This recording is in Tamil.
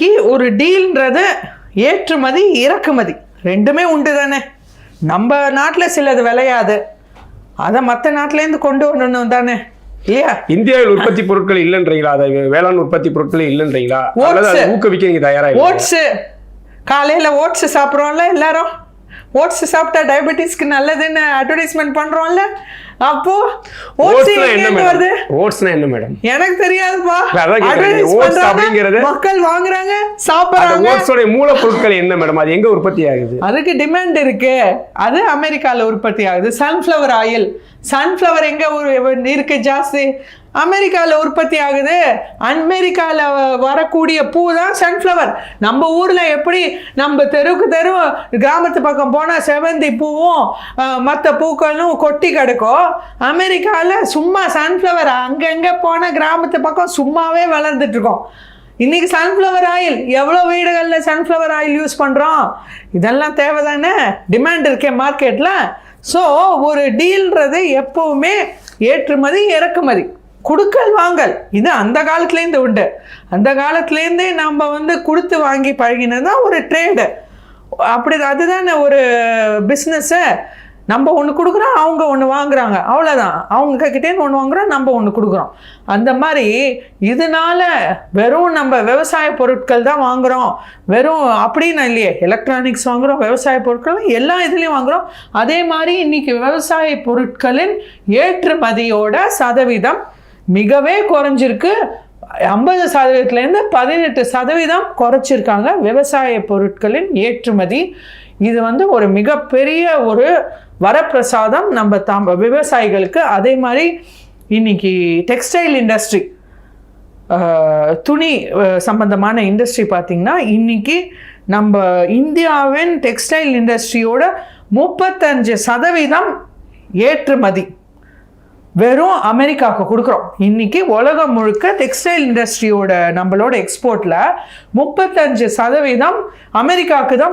இன்னைக்கு ஒரு டீல்ன்றது ஏற்றுமதி இறக்குமதி ரெண்டுமே உண்டு தானே. நம்ம நாட்டில் சிலது விளையாது, அதை மற்ற நாட்டிலேருந்து கொண்டு வரணும் தானே இல்லையா? இந்தியாவில் உற்பத்தி பொருட்கள் இல்லைன்றீங்களா? அதை வேளாண் உற்பத்தி பொருட்கள் இல்லைன்றீங்களா? ஊக்குவிக்க நீங்க தயாரா? ஓட்ஸ், காலையில ஓட்ஸ் சாப்பிட்றோம்ல எல்லாரும். ஓட்ஸ் சாப்பிட்டா டயபெட்டிஸ்க்கு நல்லதுன்னு அட்வர்டைஸ்மெண்ட் பண்றோம்ல. அப்போ ஓட்ஸ்னா என்ன மேடம்? எனக்கு தெரியாதுப்பா. ஓட்ஸ் அப்படிங்கிறது மக்கள் வாங்குறாங்க, சாப்பிடுறாங்க. ஓட்ஸோட மூலப்பொருட்கள் என்ன மேடம்? அது எங்க உற்பத்தி ஆகுது? அதுக்கு டிமாண்ட் இருக்கு. அது அமெரிக்கால உற்பத்தி ஆகுது. சன்ஃப்ளவர் ஆயில், சன்ஃப்ளவர் எங்க இருக்கு ஜாஸ்தி? அமெரிக்காவில் உற்பத்தி ஆகுது. அமெரிக்காவில் வரக்கூடிய பூ தான் சன்ஃப்ளவர். நம்ம ஊரில் எப்படி நம்ம தெருவுக்கு தெரு கிராமத்து பக்கம் போனால் செவந்தி பூவும் மற்ற பூக்களும் கொட்டி கிடக்கும், அமெரிக்காவில் சும்மா சன்ஃப்ளவர் அங்கங்கே போனால் கிராமத்து பக்கம் சும்மாவே வளர்ந்துட்டு இருக்கோம். இன்னைக்கு சன்ஃப்ளவர் ஆயில் எவ்வளோ வீடுகளில் சன்ஃப்ளவர் ஆயில் யூஸ் பண்ணுறோம். இதெல்லாம் தேவைதானே, டிமாண்ட் இருக்கே மார்க்கெட்டில். ஸோ ஒரு டீல்ன்றது எப்போவுமே ஏற்றுமதி இறக்குமதி, கொடுக்கல் வாங்கல். இது அந்த காலத்துலேருந்து உண்டு. அந்த காலத்துலேருந்தே நம்ம கொடுத்து வாங்கி பழகினது தான் ஒரு ட்ரேடு. அப்படி அதுதானே ஒரு பிஸ்னஸ்ஸு. நம்ம ஒன்று கொடுக்குறோம், அவங்க ஒன்று வாங்குறாங்க, அவ்வளோதான். அவங்க கிட்டேருந்து ஒன்று வாங்குறோம், நம்ம ஒன்று கொடுக்குறோம். அந்த மாதிரி இதனால வெறும் நம்ம விவசாய பொருட்கள் தான் வாங்குகிறோம் வெறும் அப்படின்னு இல்லையே. எலக்ட்ரானிக்ஸ் வாங்குகிறோம், விவசாய பொருட்கள் எல்லா இதுலேயும் வாங்குகிறோம். அதே மாதிரி இன்றைக்கி விவசாய பொருட்களின் ஏற்றுமதியோட சதவீதம் மிகவே குறைஞ்சிருக்கு. 50%லேருந்து 18% குறைச்சிருக்காங்க விவசாய பொருட்களின் ஏற்றுமதி. இது ஒரு மிகப்பெரிய ஒரு வரப்பிரசாதம் நம்ம விவசாயிகளுக்கு. அதே மாதிரி இன்னைக்கு டெக்ஸ்டைல் இண்டஸ்ட்ரி, துணி சம்பந்தமான இண்டஸ்ட்ரி பார்த்திங்கன்னா, இன்னைக்கு நம்ம இந்தியாவின் டெக்ஸ்டைல் இண்டஸ்ட்ரியோட 35% ஏற்றுமதி வெறும் அமெரிக்காவுக்கு கொடுக்குறோம். இன்னைக்கு உலகம் முழுக்க டெக்ஸ்டைல் இண்டஸ்ட்ரியோட நம்மளோட எக்ஸ்போர்ட்டில் 35% அமெரிக்காவுக்கு தான்